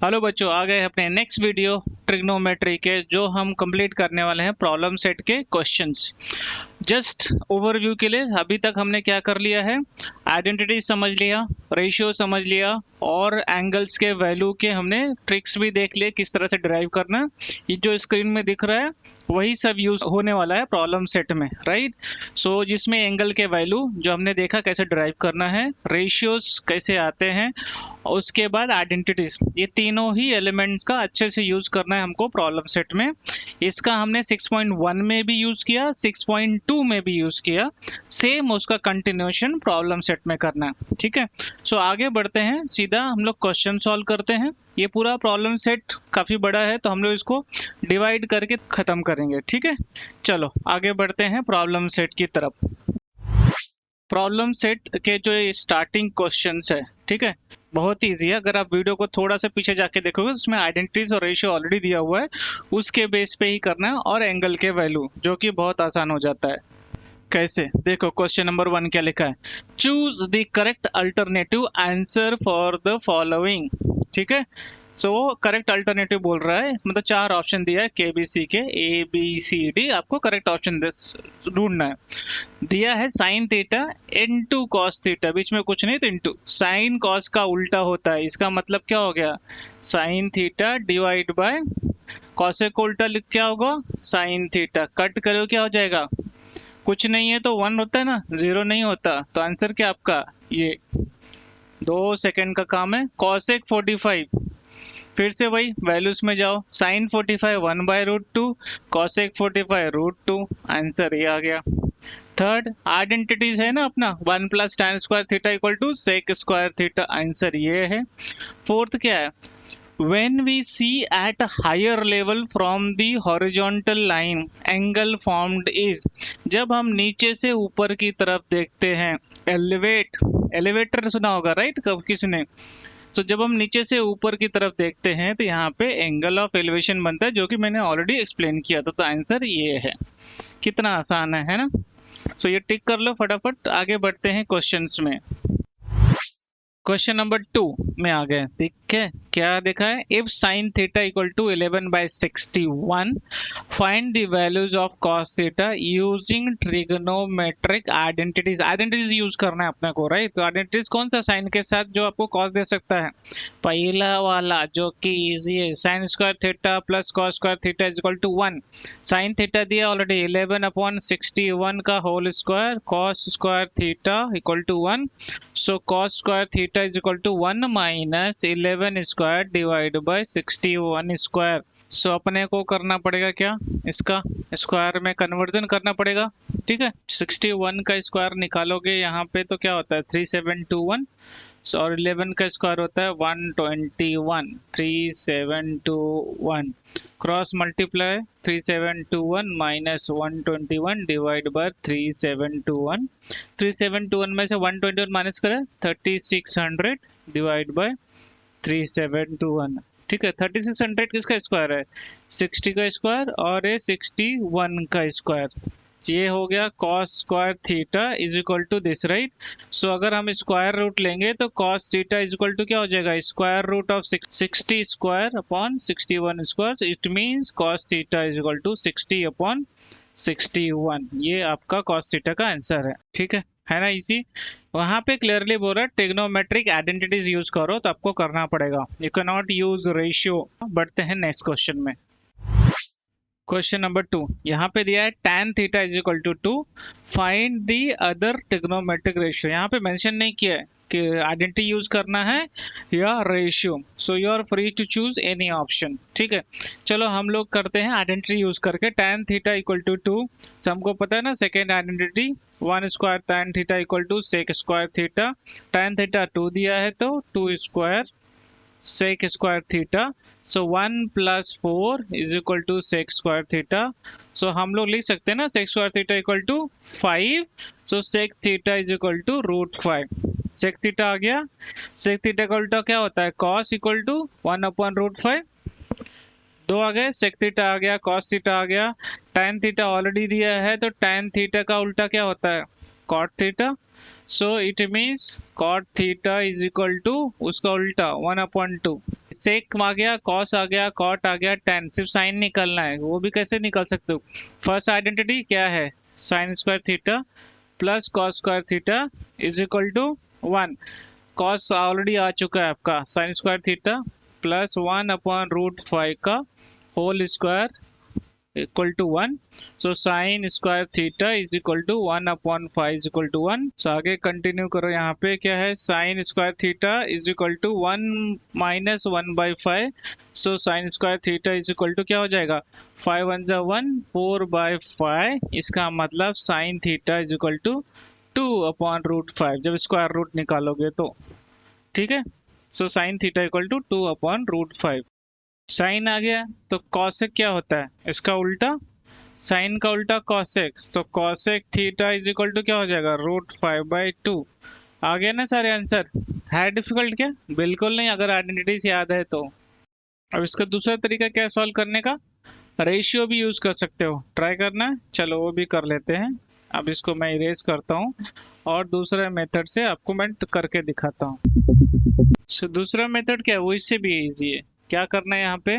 Hello बच्चों, आ गए अपने नेक्स्ट वीडियो ट्रिग्नोमेट्री के, जो हम कंप्लीट करने वाले हैं प्रॉब्लम सेट के क्वेश्चंस। जस्ट ओवरव्यू के लिए अभी तक हमने क्या कर लिया है, आइडेंटिटी समझ लिया, रेशियो समझ लिया और एंगल्स के वैल्यू के हमने ट्रिक्स भी देख लिए किस तरह से ड्राइव करना है। ये जो स्क्रीन में दिख रहा है वही सब यूज होने वाला है प्रॉब्लम सेट में, राइट। सो जिसमें एंगल के वैल्यू जो हमने देखा कैसे ड्राइव करना है, रेशियोज कैसे आते हैं, उसके बाद आइडेंटिटीज, ये तीनों ही एलिमेंट्स का अच्छे से यूज करना है हमको प्रॉब्लम सेट में। इसका हमने 6.1 में भी यूज किया, 6.2 में भी यूज किया, सेम उसका कंटिन्यूएशन प्रॉब्लम सेट में करना है, ठीक है। सो आगे बढ़ते हैं, सीधा हम लोग क्वेश्चन सॉल्व करते हैं। ये पूरा प्रॉब्लम सेट काफी बड़ा है तो हम लोग इसको डिवाइड करके खत्म करेंगे, ठीक है। चलो आगे बढ़ते हैं प्रॉब्लम सेट की तरफ। प्रॉब्लम सेट के जो स्टार्टिंग क्वेश्चंस है, ठीक है, बहुत इजी है। अगर आप वीडियो को थोड़ा सा पीछे जाके देखोगे उसमें आइडेंटिटीज और रेशियो ऑलरेडी दिया हुआ है, उसके बेस पे ही करना है, और एंगल के वैल्यू, जो कि बहुत आसान हो जाता है। कैसे, देखो क्वेश्चन नंबर 1 क्या लिखा है, choose the correct alternative answer for the following, ठीक है। सो करेक्ट अल्टरनेटिव बोल रहा है, मतलब 4 ऑप्शन दिया है केबीसी के, ए बी सी डी, आपको करेक्ट ऑप्शन ढूंढना है। दिया है sine theta into cos theta, बीच में कुछ नहीं तो इनटू, साइन कॉस का उल्टा होता है, इसका मतलब क्या हो गया, sine theta divide bye cosec को उल्टा लिख क्या होगा, साइन थीटा, कट करो क्या हो जाएगा, कुछ नहीं है तो 1 होता है ना, 0 नहीं होता, तो आंसर क्या आपका, ये 2 सेकंड का काम है। कॉसेक 45, फिर से वही वैल्यूज में जाओ, साइन 45 1/√2, कॉसेक 45 √2, आंसर ये आ गया। थर्ड आइडेंटिटीज है ना अपना, 1 plus tan square theta equal to sec square theta, answer ये है। फोर्थ क्या है, when we see at a higher level from the horizontal line angle formed is, जब हम नीचे से ऊपर की तरफ देखते हैं, एलिवेटर सुना होगा राइट, कब किसने। तो जब हम नीचे से ऊपर की तरफ देखते हैं तो यहाँ पे एंगल ऑफ एलिवेशन बनता है, जो कि मैंने ऑलरेडी एक्सप्लेन किया था, तो आंसर ये है। कितना आसान है ना। तो ये टिक कर लो फटाफट, आगे बढ़ते हैं क्वेश्चंस में। क्वेश्चन नंबर 2 में आ गए, ठीक है। क्या देखा है, if sine theta equal to 11/61 find the values of cos theta using trigonometric identities. Identities use करना है अपने को, राइट। तो आइडेंटिटीज कौन सा, साइन के साथ जो आपको कॉस दे सकता है, पहला वाला जो कि इजी है, sine square theta plus cos square theta is equal to 1। Sine theta दिया ऑलरेडी 11/61 का whole square, cos square theta equal to 1, so cos square theta is equal to 1 minus 11 square divide by 61 square. So अपने को करना पड़ेगा क्या, इसका square में conversion करना पड़ेगा, ठीक है। 61 का स्क्वायर निकालोगे यहाँ पे तो क्या होता है 3721, और 11 का स्क्वायर होता है 121, 3721 cross multiply 3721 minus 121 divide by 3721, 3721 में से 121 माइनस करें 3600 डिवाइड बाय 3721, ठीक है। 3600 किसका स्क्वायर है, 60 का स्क्वायर, और ये 61 का स्क्वायर, ये हो गया cos square theta is equal to this, right. So अगर हम स्क्वायर रूट लेंगे तो cos theta is equal to क्या हो जाएगा, square root of 60 square upon 61 square, it means cos theta is equal to 60 upon 61। ये आपका cos थीटा का आंसर है, ठीक है ना इजी। वहां पे क्लियरली बोल रहा है ट्रिग्नोमेट्रिक आइडेंटिटीज यूज करो, तो आपको करना पड़ेगा, you can not use ratio. बढ़ते हैं नेक्स्ट क्वेश्चन में। क्वेश्चन नंबर 2 यहाँ पे दिया है tan theta is equal to 2, find the other trigonometric ratio. यहाँ पे मेंशन नहीं किया है कि आइडेंटिटी यूज करना है या ratio, so you are free to choose any option, ठीक है। चलो हम लोग करते हैं आइडेंटिटी यूज करके, tan थीटा इक्वल टू 2, तो हमको पता है ना second identity 1 square tan theta equal to sec square theta, tan theta 2 दिया है तो 2 square sec square theta, so 1 plus 4 is equal to sec square theta, so हम लोग लिख सकते हैं ना sec square theta equal to 5, so sec theta is equal to √5, sec theta आ गया, sec theta का उल्टा क्या होता है, cos equal to 1/√5, 2 आ गए, sec theta आ गया, cos theta आ गया, tan theta ऑलरेडी दिया है तो tan theta का उल्टा क्या होता है, cot theta, so it means cot theta is equal to उसका उल्टा 1/2, सेक आ गया, कॉस आ गया, कॉट आ गया, टेन, सिर्फ साइन निकलना है, वो भी कैसे निकल सकते हो? फर्स्ट आइडेंटिटी क्या है? Sine square theta plus cos square theta is equal to 1। Cos already आ चुका है आपका, साइन स्क्वायर थीटा प्लस 1/√5 का whole square equal to 1। So sine square theta is equal to 1/5 is equal to 1। So आगे continue करो, यहाँ पे क्या है? Sine square theta is equal to 1 minus 1/5। So sine square theta is equal to क्या हो जाएगा? 5 1 जा 1, 4/5। इसका मतलब sine theta is equal to 2/√5 जब स्क्वायर रूट निकालोगे तो, ठीक है। So sine theta equal to 2/√5। Sine आ गया तो कॉसेक क्या होता है? इसका उल्टा, साइन का उल्टा कॉसेक। तो cosec theta is equal to क्या हो जाएगा? √5/2। आ गया ना सारे आंसर? है डिफिकल्ट क्या? बिल्कुल नहीं, अगर आइडेंटिटीज याद है तो। अब इसका दूसरा तरीका क्या सॉल्व करने का? रेशियो भी यूज कर सकते हो, ट्राई करना है। चलो वो भी कर लेते हैं। अब इसको मैं इरेज करता हूँ और दूसरे मेथड से आपको मैं करके दिखाता हूँ। दूसरा मेथड क्या है? वो इससे भी इजी है। क्या करना है? यहाँ पे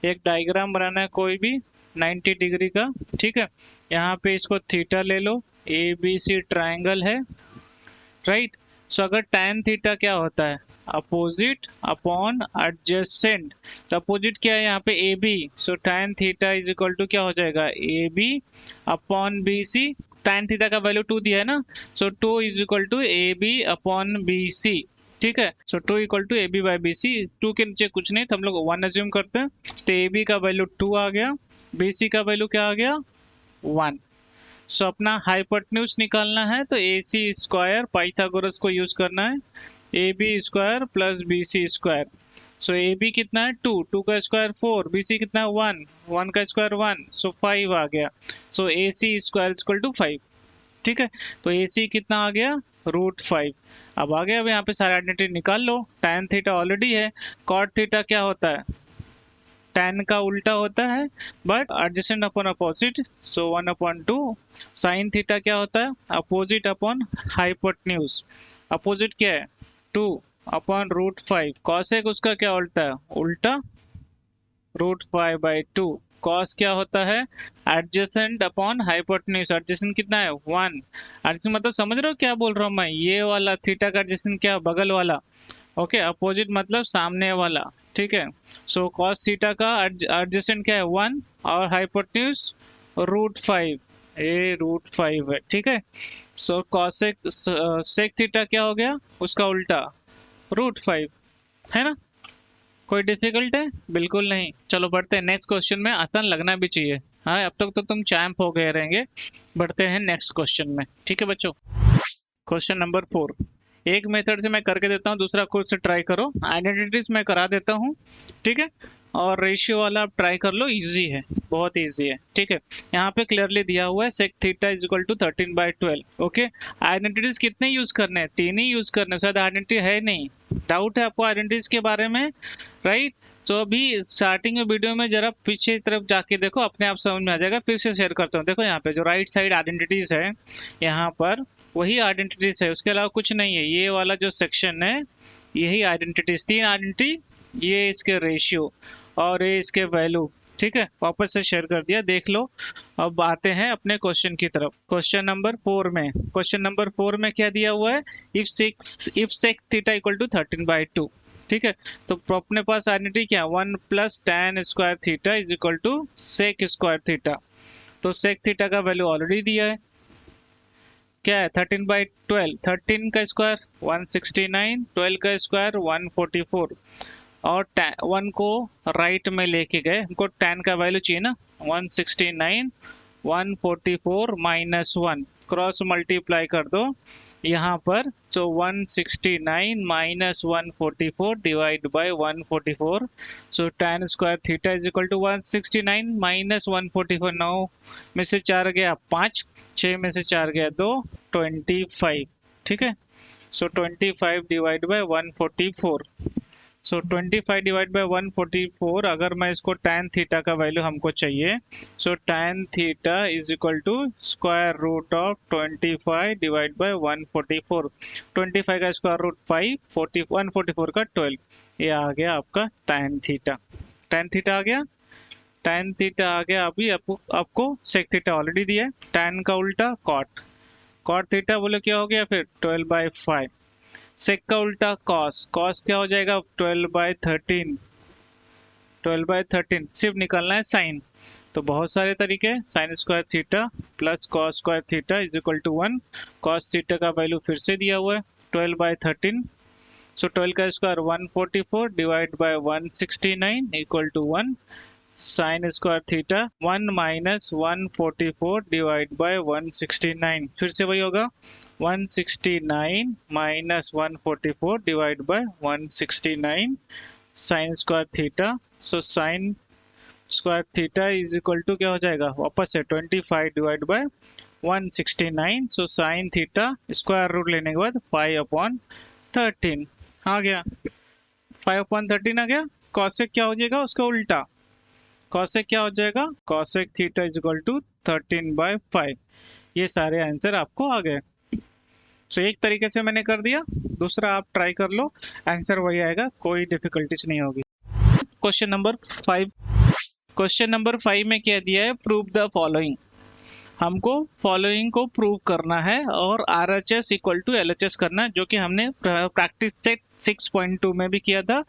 एक डायग्राम बनाना है कोई भी 90 डिग्री का, ठीक है। यहाँ पे इसको थीटा ले लो, ABC ट्राइंगल है, राइट। सो अगर tan थीटा क्या होता है? Opposite upon adjacent. तो अपोजिट क्या है यहाँ पे? AB। So tan theta is equal to क्या हो जाएगा? AB upon BC। tan theta का वैल्यू 2 दिया है ना, so 2 is equal to AB upon BC, ठीक है। सो 2 इक्वल टू AB/BC। 2 के नीचे कुछ नहीं तो हम लोग 1 अज्यूम करते हैं, तो AB का वैल्यू 2 आ गया, BC का वैल्यू क्या आ गया? 1। सो अपना हाइपोटेन्यूज निकालना है तो AC स्क्वायर पाइथागोरस को यूज करना है, AB square plus BC square. So AB कितना है? 2, 2 का स्क्वायर 4, BC कितना है? 1, 1 का स्क्वायर 1, सो 5 आ गया। सो AC स्क्वायर इक्वल टू 5, ठीक है। तो AC कितना आ गया? √5। अब आ गया, अब यहाँ पे सारे आइडेंटिटी निकाल लो। tan थीटा ऑलरेडी है, cot थीटा क्या होता है? tan का उल्टा होता है but adjacent upon opposite, so 1/2। sin theta क्या होता है? Opposite upon hypotenuse. अपोजिट क्या है? 2/√5। cosec उसका क्या उल्टा है? उल्टा √5/2। cos क्या होता है? Adjacent upon hypotenuse. एडजेसेंट कितना है? 1। एडजेसेंट मतलब समझ रहे हो क्या बोल रहा हूँ मैं? ये वाला थीटा का एडजेसेंट क्या? बगल वाला, ओके। अपोजिट मतलब सामने वाला, ठीक है। सो cos थीटा का एडजेसेंट क्या है? 1 और हाइपोटेन्यूज √5, ये √5 है, ठीक है। सो cosec sec थीटा क्या हो गया? उसका उल्टा √5, है ना? कोई डिफिकल्ट है? बिल्कुल नहीं। चलो बढ़ते हैं नेक्स्ट क्वेश्चन में, आसान लगना भी चाहिए। हाँ, अब तक तो तुम चैंप हो गए रहेंगे। बढ़ते हैं नेक्स्ट क्वेश्चन में, ठीक है बच्चों। Question number 4। एक मेथड से मैं करके देता हूँ, दूसरा खुद से ट्राई करो। आइडेंटिटीज मैं करा देता हूँ, ठीक है। और रेशियो वाला आप ट्राई कर लो, इजी है, बहुत इजी है, ठीक है। यहाँ पे क्लियरली दिया हुआ है sec theta is equal to 13/12, okay. Identities कितने यूज करने हैं? 3 ही यूज करने हैं, शायद आइडेंटिटी है नहीं। डाउट है आपको आइडेंटिटीज के बारे में, राइट। तो अभी स्टार्टिंग में वीडियो में जरा पीछे की तरफ जाके देखो, अपने आप समझ में आ जाएगा। फिर से शेयर करता हूँ, देखो यहाँ पे जो राइट साइड आइडेंटिटीज है, यहाँ पर वही आइडेंटिटीज है, उसके अलावा कुछ नहीं है। ये वाला जो सेक्शन है यही आइडेंटिटीज, 3 आइडेंटिटी, ये इसके रेशियो और ये इसके वैल्यू, ठीक है। वापस से शेयर कर दिया, देख लो। अब आते हैं अपने क्वेश्चन की तरफ। क्वेश्चन नंबर 4 में, क्वेश्चन नंबर 4 में क्या दिया हुआ है? If sec theta equal to 13/2, ठीक है। तो अपने पास आइडेंटिटी क्या? 1 plus tan square theta is equal to sec square theta. तो sec थीटा का वैल्यू ऑलरेडी दिया है, क्या है? 13/12। 13 का स्क्वायर 169, 12 का स्क्वायर 144, और 1 को राइट में लेके गए, हमको tan का वैल्यू चाहिए ना। 169, 144 माइनस 1, क्रॉस मल्टीप्लाई कर दो यहाँ पर। तो 169 minus 144 divide by 144। So tan square theta is equal to 169 minus 144। 9 में से 4 गया 5, 6 में से 4 गया 2, 25, ठीक है। सो 25 divide by 144। So 25 divide by 144, अगर मैं इसको tan थीटा का वैल्यू हमको चाहिए, so tan theta is equal to square root of 25 divide by 144। 25 का स्क्वायर रूट 5, 144 का 12, ये आ गया आपका tan थीटा। tan थीटा आ गया, tan थीटा आ गया। अभी आपको sec थीटा ऑलरेडी दिया है। tan का उल्टा cot थीटा बोले क्या हो गया फिर 12/5। सेक का उल्टा कॉस क्या हो जाएगा 12/13। 12/13 सिर्फ निकालना है साइन, तो बहुत सारे तरीके हैं। Sine square theta plus cos square theta is equal to 1। Cos theta का वैल्यू फिर से दिया हुआ है 12/13। सो 12 का square 144 divide by 169 equal to 1। Sine square theta 1 minus 144 divide by 169, फिर से वही होगा 169 minus 144 divide by 169 sine square theta. So sine square theta is equal to क्या हो जाएगा वापस से 25 divide by 169। So sine theta square root लेने के बाद 5/13 आ गया। 5/13 आ गया। कॉसेक क्या हो जाएगा उसका उल्टा, कॉसेक क्या हो जाएगा cosec theta is equal to 13/5। ये सारे आंसर आपको आ गए। तो एक तरीके से मैंने कर दिया, दूसरा आप ट्राई कर लो, आंसर वही आएगा, कोई डिफिकल्टीज नहीं होगी। Question number 5। क्वेश्चन नंबर 5 में क्या दिया है, प्रूव द फॉलोइंग। हमको फॉलोइंग को प्रूव करना है और RHS इक्वल टू LHS करना है, जो कि हमने प्रैक्टिस सेट 6.2 में भी किया था।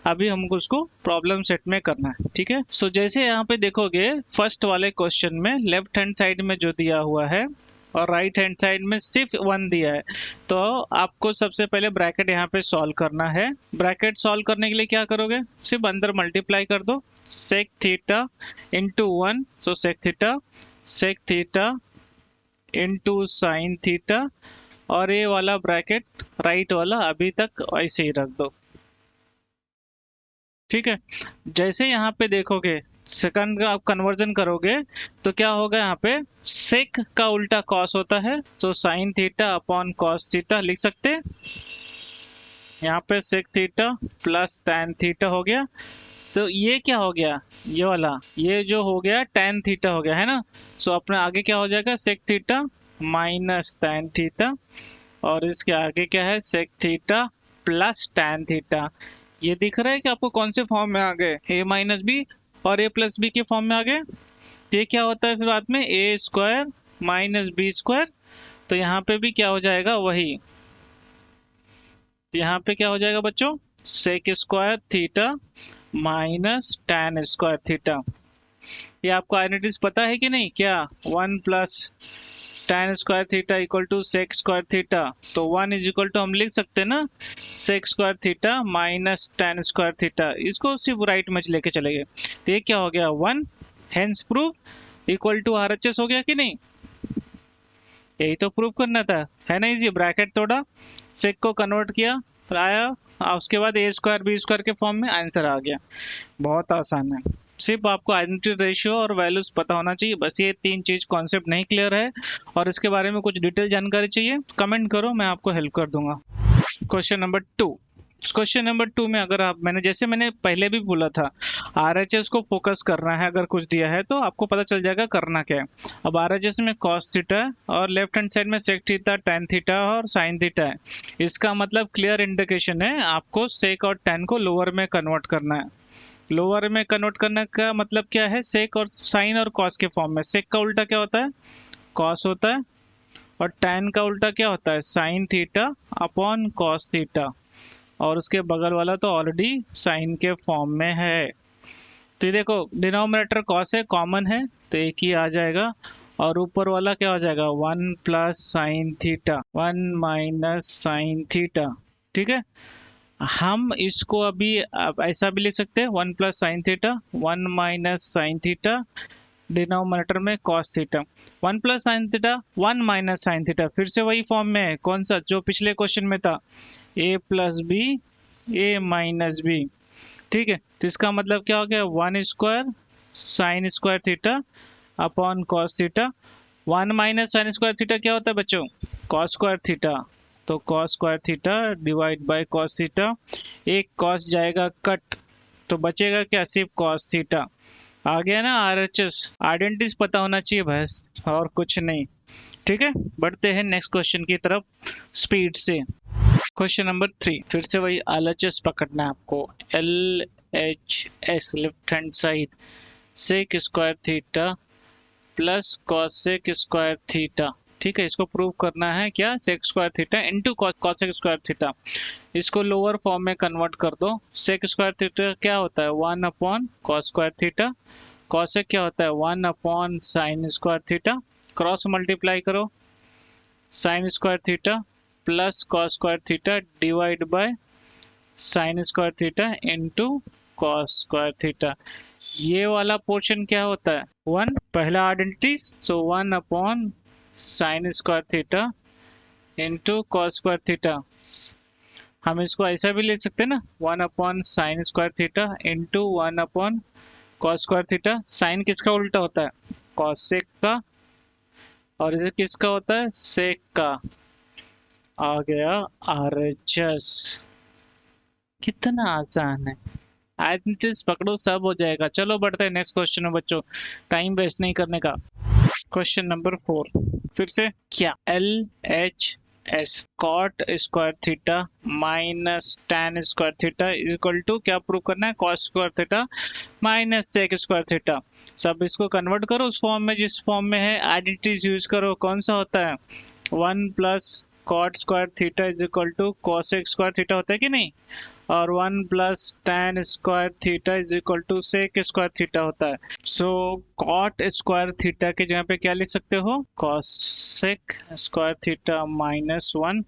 अभी हमको उसको प्रॉब्लम सेट में करना है, ठीक है। सो जैसे यहाँ पे देखोगे फर्स्ट वाले क्वेश्चन में लेफ्ट हैंड साइड में जो दिया हुआ है और राइट हैंड साइड में सिर्फ 1 दिया है, तो आपको सबसे पहले ब्रैकेट यहाँ पे सॉल्व करना है। ब्रैकेट सॉल्व करने के लिए क्या करोगे, सिर्फ अंदर मल्टीप्लाई कर दो sec theta into 1। So sec theta into sine theta, और ये वाला ब्रैकेट राइट वाला अभी तक ऐसे ही रख दो, ठीक है। जैसे यहाँ पे देखोगे सेकंड का आप कन्वर्जन करोगे तो क्या होगा, यहाँ पे सेक का उल्टा कॉस होता है, तो sine theta upon cos theta लिख सकते हैं। यहाँ पे sec theta plus tan theta हो गया। तो ये क्या हो गया, ये वाला ये जो हो गया टैन थीटा हो गया है ना। सो अपने आगे क्या हो जाएगा sec theta minus tan theta, और इसके आगे क्या है sec theta plus tan theta. ये दिख रहा है कि आपको कौन से फॉर्म में आ गए, a माइनस बी और a प्लस बी के फॉर्म में आ गए। ये क्या होता है फिर बाद में a square minus B square, तो यहाँ पे भी क्या हो जाएगा वही, यहाँ पे क्या हो जाएगा बच्चों sec square theta minus tan square theta. ये आपको आइडेंटिटीज पता है कि नहीं, क्या 1 plus tan square theta equal to sec square theta, तो 1 इज इक्वल टू हम लिख सकते हैं ना sec square theta minus tan square theta, इसको सिर्फ राइट में लेके चले गए, तो ये क्या हो गया 1, hence proof equal to RHS हो गया कि नहीं। यही तो प्रूफ करना था, है ना। इसी ब्रैकेट तोड़ा, सेक को कन्वर्ट किया, फिर आया उसके बाद a स्क्वायर बी स्क्वायर के फॉर्म में आंसर आ गया। बहुत आसान है, सिर्फ आपको आइडेंटिटी रेशियो और वैल्यूज पता होना चाहिए, बस ये 3 चीज कॉन्सेप्ट नहीं क्लियर है और इसके बारे में कुछ डिटेल जानकारी चाहिए कमेंट करो, मैं आपको हेल्प कर दूंगा। Question number 2। क्वेश्चन नंबर 2 में अगर आप मैंने पहले भी बोला था RHS को फोकस करना है, अगर कुछ दिया है तो आपको पता चल जाएगा करना क्या है। अब RHS में कॉस थीटा है और लेफ्ट हैंड साइड में सेक थीटा टैन थीटा और साइन थीटा है, इसका मतलब क्लियर इंडिकेशन है आपको सेक और टैन को लोअर में कन्वर्ट करना है। लोअर में कन्वर्ट करने का मतलब क्या है, सेक और साइन और कॉस के फॉर्म में। सेक का उल्टा क्या होता है कॉस होता है, और टैन का उल्टा क्या होता है sine theta upon cos theta, और उसके बगल वाला तो ऑलरेडी साइन के फॉर्म में है। तो ये देखो डिनोमिनेटर कॉस है, कॉमन है तो एक ही आ जाएगा, और ऊपर वाला क्या हो जाएगा 1 plus sine theta 1 minus sine theta, ठीक है। हम इसको अभी ऐसा भी लिख सकते हैं 1 plus sine theta 1 minus sine theta, denominator में cos theta 1 plus sine theta 1 minus sine theta, फिर से वही फॉर्म में है, कौन सा जो पिछले क्वेश्चन में था a plus B a minus B, ठीक है। तो इसका मतलब क्या हो गया 1 square sine square theta upon cos theta. 1 minus sine square theta क्या होता है बच्चों कॉस स्क्वायर थीटा, तो cos square theta divide by cos theta, एक cos जाएगा कट तो बचेगा क्या, सिर्फ cos थीटा। आ गया ना RHS, आइडेंटिटीज पता होना चाहिए बस, और कुछ नहीं। ठीक है, बढ़ते हैं नेक्स्ट क्वेश्चन की तरफ स्पीड से। क्वेश्चन नंबर 3, फिर से वही LHS पकड़ना है आपको। LHS left hand side sec square theta plus cosec square theta. ठीक है, इसको प्रूव करना है क्या, sec square theta into cosec square theta. इसको लोअर फॉर्म में कन्वर्ट कर दो। सेक स्क्वायर थीटा क्या होता है, 1 upon cos square theta. Cosec क्या होता है, 1 upon sine square theta. Cross multiply करो, sine square theta plus cos square theta divide by sine square theta into cos square theta. ये वाला पोर्शन क्या होता है, 1, पहला identity, so 1 upon sine square theta into cos square theta. हम इसको ऐसा भी ले सकते हैं ना, 1 upon sine square theta into 1 upon cos square theta. Sine किसका उल्टा होता है, कॉसेक का, और इसे किसका होता है, सेक का। आ गया RHS। कितना आसान है, आइडेंटिटीज पकड़ो सब हो जाएगा। चलो बढ़ते हैं नेक्स्ट क्वेश्चन में बच्चों, टाइम वेस्ट नहीं करने का। क्वेश्चन नंबर 4, फिर से क्या, LHS cot square theta minus tan square theta equal to क्या प्रूव करना है, cos square theta minus sec square theta. सब इसको कन्वर्ट करो उस फॉर्म में जिस फॉर्म में है, आइडेंटिटीज यूज करो। कौन सा होता है, 1 plus cot square theta is equal to cosec square theta होता है कि नहीं, और 1 plus tan square theta is equal to sec square theta होता है। सो कॉट स्क्वायर थीटा के जगह पे क्या लिख सकते हो, cosec square theta minus 1,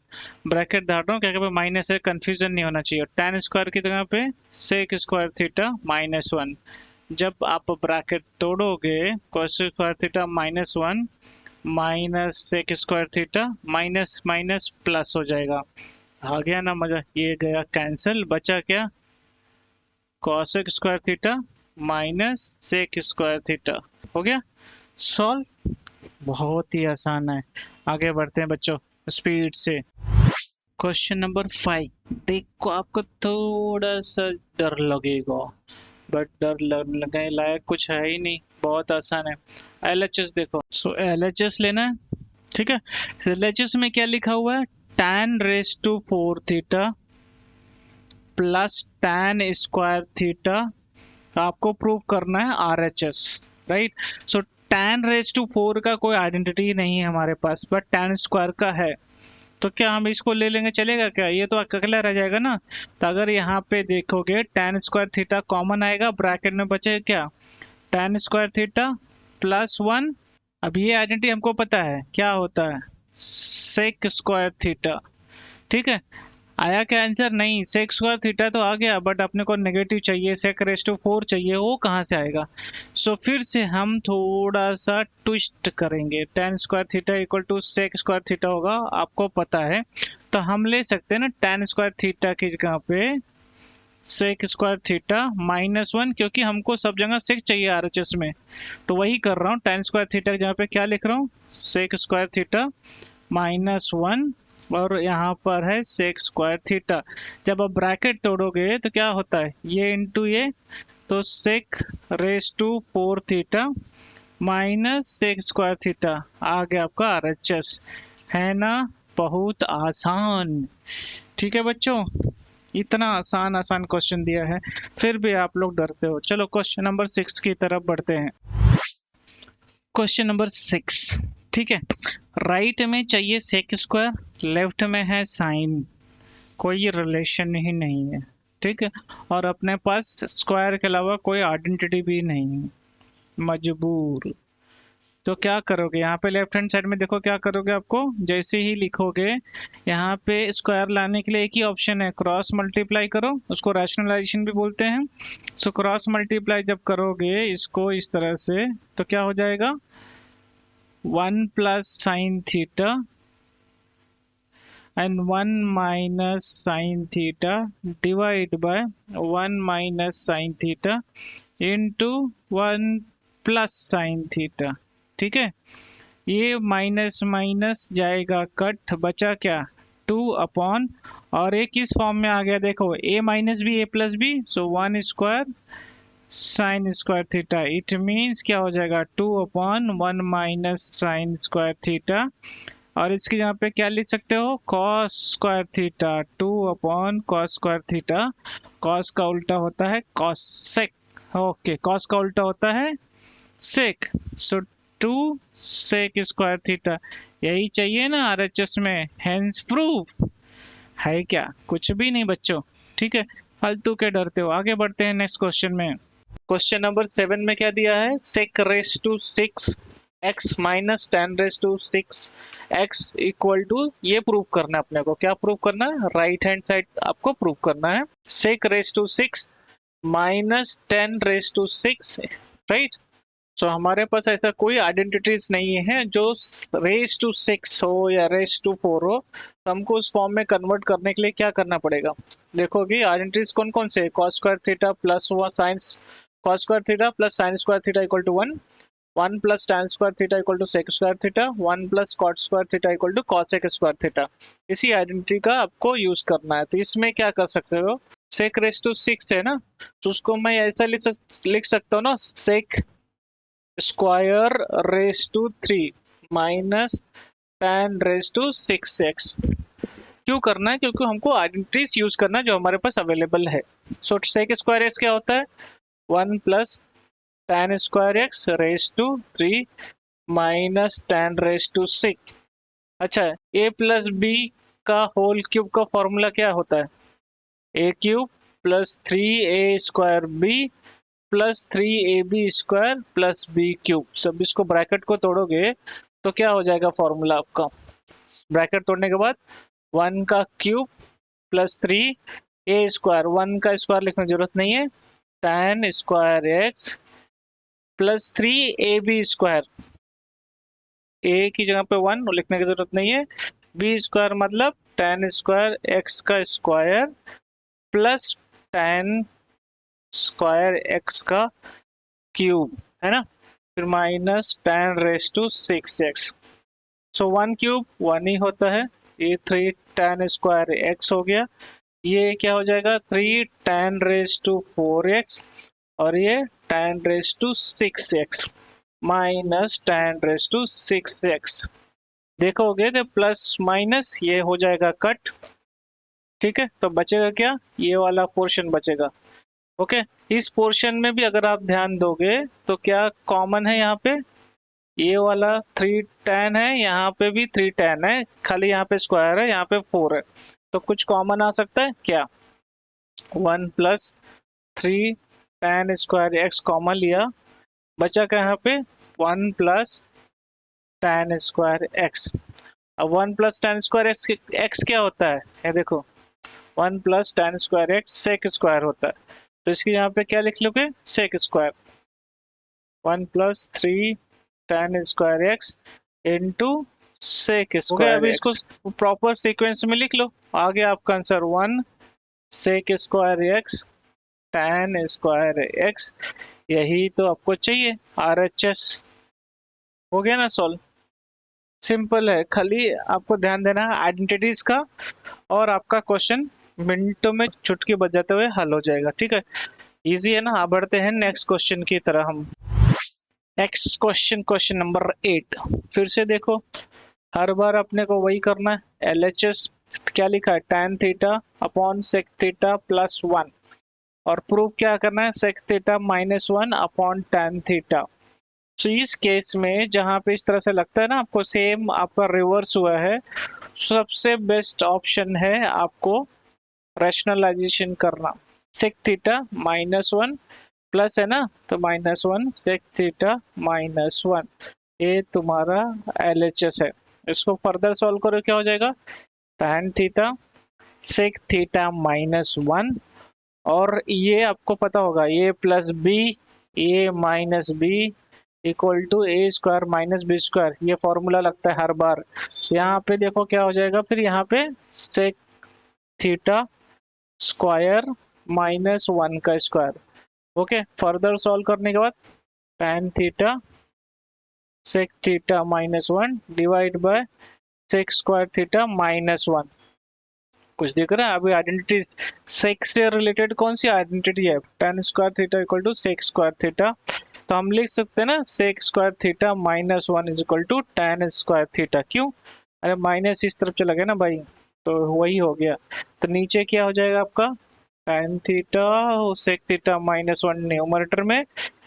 bracket डाल रहा हूँ क्या, माइनस है, कंफ्यूजन नहीं होना चाहिए। टैन स्क्वायर की जगह पे सेक स्क्वायर थीटा माइनस 1। जब आप ब्रैकेट तोड़ोगे, cosec square theta minus 1 minus sec square theta, minus minus plus हो जाएगा। आ गया ना मजा, ये गया कैंसिल, बचा क्या, cosec square theta minus sec square theta. हो गया सॉल्व, बहुत ही आसान है। आगे बढ़ते हैं बच्चों स्पीड से। क्वेश्चन नंबर 5, देखो आपको थोड़ा सा डर लगेगा, बट डर लगने लायक कुछ है ही नहीं, बहुत आसान है। LHS देखो, सो LHS लेना है। ठीक है, LHS में क्या लिखा हुआ है, tan raise to 4 theta plus tan square theta. आपको प्रूव करना है RHS, right. So tan raise to 4 का कोई आइडेंटिटी नहीं है हमारे पास, बट tan स्क्वायर का है। तो क्या हम इसको ले लेंगे, चलेगा क्या, ये तो अकेला रह जाएगा ना। तो अगर यहाँ पे देखोगे tan स्क्वायर थीटा कॉमन आएगा, ब्रैकेट में बचेगा क्या, tan स्क्वायर थीटा प्लस 1। अब ये आइडेंटिटी हमको पता है क्या होता है, सेक स्क्वायर थीटा। ठीक है, आया क्या आंसर, नहीं, सेक स्क्वायर थीटा तो आ गया, बट अपने को नेगेटिव चाहिए, सेक रेस टू 4 चाहिए, वो कहाँ से आएगा। सो फिर से हम थोड़ा सा ट्विस्ट करेंगे, tan square theta equal to sec square theta होगा, आपको पता है। तो हम ले सकते हैं ना tan स्क्वायर थीटा की जगह पे सेक स्क्वायर थीटा माइनस 1, क्योंकि हमको सब जगह सेक चाहिए RHS में, तो वही कर रहा हूँ। tan स्क्वायर थीटा की जगह पे क्या लिख रहा हूँ, सेक स्क्वायर थीटा माइनस 1, और यहाँ पर है सेक स्क्वायर थीटा। जब आप ब्रैकेट तोड़ोगे तो क्या होता है, ये इंटू ये, तो sec raise to 4 theta minus sec square theta. आ गया आपका RHS, है ना, बहुत आसान। ठीक है बच्चों, इतना आसान आसान क्वेश्चन दिया है, फिर भी आप लोग डरते हो। चलो क्वेश्चन नंबर 6 की तरफ बढ़ते हैं। क्वेश्चन नंबर 6, ठीक है, राइट में चाहिए सेक स्क्वायर, लेफ्ट में है साइन, कोई रिलेशन ही नहीं है। ठीक है, और अपने पास स्क्वायर के अलावा कोई आइडेंटिटी भी नहीं है, मजबूर। तो क्या करोगे, यहाँ पे लेफ्ट हैंड साइड में देखो क्या करोगे, आपको जैसे ही लिखोगे यहाँ पे स्क्वायर लाने के लिए एक ही ऑप्शन है, क्रॉस मल्टीप्लाई करो, उसको रैशनलाइजेशन भी बोलते हैं। सो क्रॉस मल्टीप्लाई जब करोगे इसको इस तरह से, तो क्या हो जाएगा, 1 plus sine theta and 1 minus sin theta divide by 1 minus sin theta into 1 plus sin theta। ठीक है, ये माइनस माइनस जाएगा कट, बचा क्या, 2 अपॉन, और ये किस फॉर्म में आ गया देखो, a minus B A plus B, so 1 square sine square theta, it means क्या हो जाएगा 2 upon 1 minus sine square theta, और इसकी यहाँ पे क्या लिख सकते हो cos square theta, 2 upon cos square theta, cos का उल्टा होता है कॉस सेक, ओके कॉस का उल्टा होता है सेक, सो 2 सेक स्क्वायर थीटा, यही चाहिए ना आरएचएस में, हेंस प्रूव है क्या, कुछ भी नहीं बच्चों, ठीक है, फालतू के डरते हो। आगे बढ़ते हैं नेक्स्ट क्वेश्चन में। क्वेश्चन नंबर 7 में क्या दिया है, sec raise to 6 x minus 10 raise to 6 x equal to, ये प्रूव करना है अपने को, क्या प्रूव करना है, राइट हैंड साइड आपको प्रूव करना है, sec raise to 6 minus 10 raise to 6, right. So हमारे पास ऐसा कोई आइडेंटिटीज नहीं है जो रेस टू 6 हो या रेस टू 4 हो, तो हमको उस फॉर्म में कन्वर्ट करने के लिए क्या करना पड़ेगा, देखोगे आइडेंटिटीज कौन कौन से, cos square theta plus sign, cos square theta plus sin square theta equal to 1 plus tan square theta equal to sec square theta, 1 plus cot square theta equal to cosec square theta, इसी identity का आपको use करना है। तो इसमें क्या कर सकते हो, sec रेस टू 6 है ना, तो उसको मैं ऐसा लिख सकता हूँ ना, sec square raise to 3 minus tan raise to 6x, क्यों करना है, क्योंकि हमको आइडेंटिटीज यूज करना है जो हमारे पास अवेलेबल है। सो sec स्क्वायर x क्या होता है, 1 plus tan square X raise to 3 minus tan raise to 6। अच्छा, a प्लस बी का होल क्यूब का फॉर्मूला क्या होता है, a cube plus 3a square b plus 3ab square plus b cube, सब इसको ब्रैकेट को तोड़ोगे तो क्या हो जाएगा फॉर्मूला आपका, ब्रैकेट तोड़ने के बाद 1 का क्यूब प्लस 3a स्क्वायर, 1 का स्क्वायर लिखने की जरूरत नहीं है, tan square x plus 3ab square, a की जगह पे 1 लिखने की जरूरत नहीं है, b स्क्वायर मतलब tan स्क्वायर एक्स का square plus tan square X का क्यूब, है ना, फिर minus tan raise to 6x, सो 1 क्यूब 1 ही होता है, ये 3 tan स्क्वायर एक्स हो गया, ये क्या हो जाएगा 3 tan रेस टू 4x, और ये tan raise to 6x minus tan raise to 6x, देखोगे तो प्लस माइनस ये हो जाएगा कट, ठीक है, तो बचेगा क्या, ये वाला पोर्शन बचेगा, ओके। इस पोर्शन में भी अगर आप ध्यान दोगे तो क्या कॉमन है, यहाँ पे ये वाला 3 tan है, यहाँ पे भी 3 tan है, खाली यहाँ पे स्क्वायर है, यहाँ पे 4 है, तो कुछ कॉमन आ सकता है क्या, 1 plus 3 tan square x common लिया, बचा क्या यहाँ पे 1 प्लस tan स्क्वायर एक्स, अब 1 प्लस tan स्क्वायर एक्स क्या होता है, ये देखो 1 plus tan square X sec square होता है, तो इसकी यहाँ पे क्या लिख लोगे sec square, 1 plus 3 tan square X into sec square, अभी इसको प्रॉपर सीक्वेंस में लिख लो, आगे आपका answer 1 sec square X tan square X, यही तो आपको चाहिए, आरएचएस हो गया ना सॉल्व, सिंपल है, खाली आपको ध्यान देना है आइडेंटिटीज का, और आपका क्वेश्चन मिनटों में चुटकी बजाते हुए हल हो जाएगा, ठीक है, इजी है ना। अब बढ़ते हैं नेक्स्ट क्वेश्चन की तरह हम, नेक्स्ट क्वेश्चन, क्वेश्चन नंबर 8, फिर से देखो हर बार अपने को वही करना है, एलएचएस क्या लिखा है tan theta upon sec theta plus 1, और प्रूफ क्या करना है sec theta minus 1 upon tan theta. तो इस केस में जहां पे इस तरह से लगता है ना आपको सेम आपका रिवर्स हुआ है, सबसे बेस्ट ऑप्शन है आपको रैशनलाइजेशन करना, सेक थीटा माइनस 1 प्लस है ना, तो माइनस 1 सेक थीटा माइनस 1, ये तुम्हारा एलएचएस है, इसको फर्दर सॉल्व करो क्या हो जाएगा, tan theta sec theta minus 1, और ये आपको पता होगा A plus B A minus B equal to A square minus B square, ये फॉर्मूला लगता है हर बार, यहाँ पे देखो क्या हो जाएगा, फिर यहाँ पे सेक थीटा स्क्वायर माइनस 1 का स्क्वायर, ओके, फर्दर सॉल्व करने के बाद tan theta sec theta minus 1 divide by sec square theta minus 1, कुछ दिख रहा है? अभी आइडेंटिटी सेक से रिलेटेड कौन सी आइडेंटिटी है? tan square theta equal to sec square theta. तो हम लिख सकते हैं ना sec square theta minus one is equal to tan square theta. क्यों? अरे माइनस इस तरफ चला गया ना भाई, तो वही हो गया। तो नीचे क्या हो जाएगा आपका? tan theta sec theta minus one numerator में,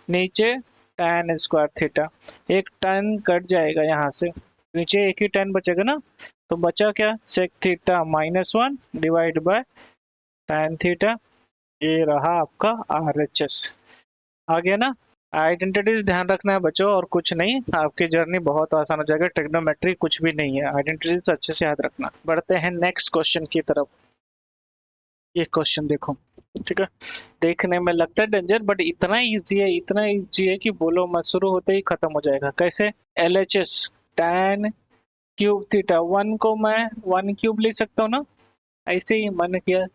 नीचे tan स्क्वायर थीटा। एक tan कट जाएगा यहाँ से, नीचे एक ही tan बचेगा ना, तो बचा क्या? Sec theta minus one divide by tan theta. ये रहा आपका RHS। आ गया ना? आइडेंटिटीज ध्यान रखना है बच्चों, और कुछ नहीं। आपकी जर्नी बहुत आसान हो जाएगा। ट्रिग्नोमेट्री कुछ भी नहीं है, आइडेंटिटीज अच्छे से याद रखना। बढ़ते हैं नेक्स्ट क्वेश्चन की तरफ। ये क्वेश्चन देखो, ठीक है। देखने में लगता है डेंजर, बट इतना इजी है, इतना इजी है कि बोलो मत, शुरू होते ही खत्म हो जाएगा। कैसे? LHS tan cube theta, one को मैं वन क्यूब लिख सकता हूँ ना, ऐसे ही मन किया।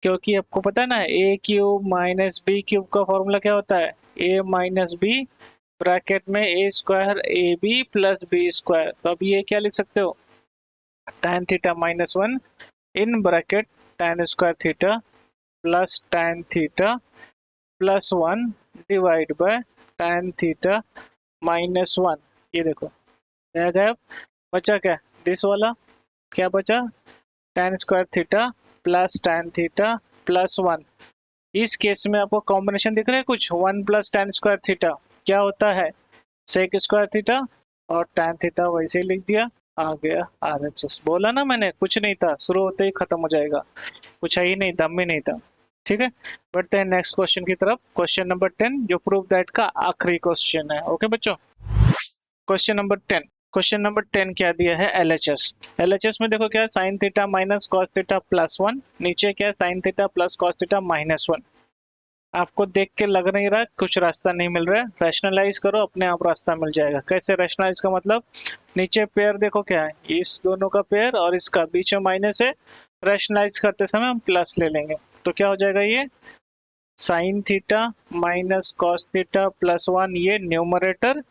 क्योंकि आपको पता है ना A cube minus B cube का फॉर्मूला क्या होता है? ए माइनस बी ब्रैकेट में A square A B plus B square. तो अब ये क्या लिख सकते हो? tan theta minus one in bracket tan square theta plus tan theta plus one divide by tan theta minus one. ये देखो क्या गया? बचा क्या? दिस वाला क्या बचा? tan square theta plus tan theta plus one. इस केस में आपको कॉम्बिनेशन दिख रहा है कुछ? One plus tan square theta क्या होता है? सेक स्क्वायर थीटा, और tan थीटा वैसे ही लिख दिया। आ गया RHS। बोला ना मैंने, कुछ नहीं था, शुरू होते ही खत्म हो जाएगा। कुछ है ही नहीं, दम ही नहीं था। ठीक है, बढ़ते हैं नेक्स्ट क्वेश्चन की तरफ। क्वेश्चन नंबर 10 जो प्रूफ दैट का आखिरी क्वेश्चन है। ओके बच्चों, क्वेश्चन नंबर 10। क्वेश्चन नंबर 10 क्या दिया है? LHS में देखो क्या है? Sine theta minus cos theta plus one, नीचे क्या है? Sine theta plus cos theta minus one. आपको देख के लग नहीं रहा कुछ रास्ता नहीं मिल रहा है? रैशनलाइज करो, अपने आप रास्ता मिल जाएगा। कैसे रैशनलाइज का मतलब? नीचे पेयर देखो क्या है, इस दोनों का पेयर और इसका बीच में माइनस है। रैशनलाइज करते समय हम प्लस ले लेंगे, तो क्या हो जाएगा? ये sine theta minus cos theta plus one, ये न्यूमरेटर।